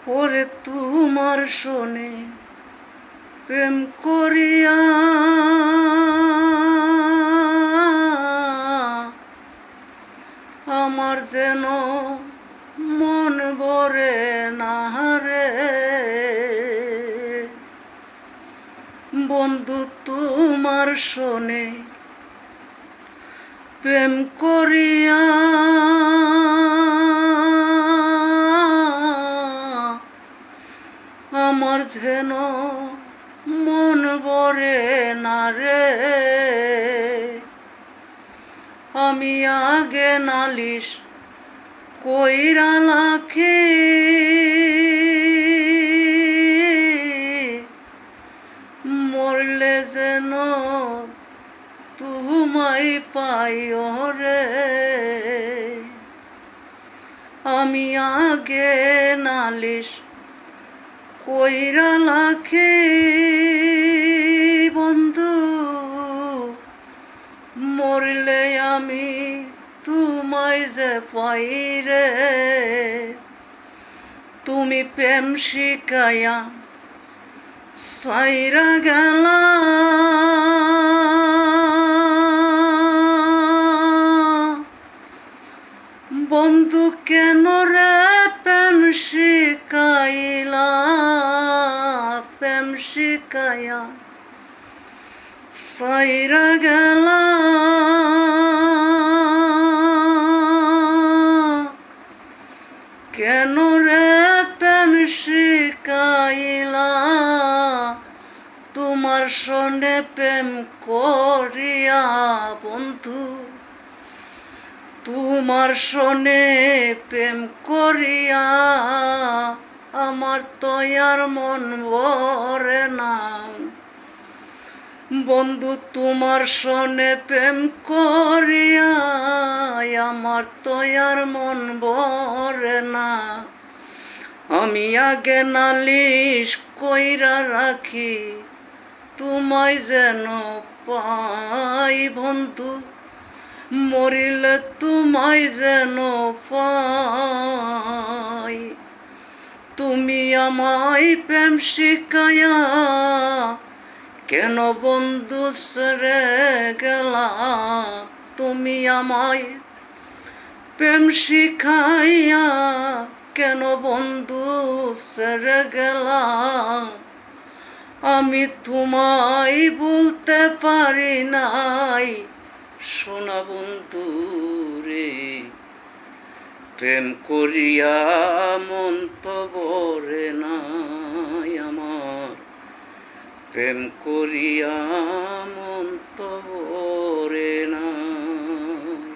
ওরে তোমার শোনে প্রেম করিয়া আমার যেন মন ভরে না রে বন্ধু তোমার শোনে প্রেম করিয়া আমার যেন মন ভরে না রে আমি আগে নালিশ কইরা লাখি মরলে যেন তোমায় পাইও রে আমি আগে নালিশ কইরা লাখি বন্ধু মরলে আমি তোমায় যে পাই রে তুমি প্রেম শিখাইয়া সাইরা গেলা বন্ধু কেন রে প্রেম শিখাইলা প্রেম শিখাইয়া সাইরা গেলা কেন রে প্রেম শিখাইলা তোমার সনে প্রেম করিয়া বন্ধু তোমার সনে প্রেম করিয়া আমার তো আর মন ভরে না বন্ধু তোমার সনে প্রেম করিয়া আমার তো আর মন ভরে না আমি আগে নালিশ কইরা রাখি তোমায় যেন পাই বন্ধু মরিলে তোমায় যেন পাই তুমি আমায় প্রেম শিখাইয়া কেন বন্ধু সেরে গেলা তুমি আমায় প্রেম শিখাইয়া কেন বন্ধু সেরে গেলা আমি তোমায় বলতে পারি নাই সোনা বন্ধু রে প্রেম করিয়া মন তো ভরে নাই আমার প্রেম করিয়া মন তো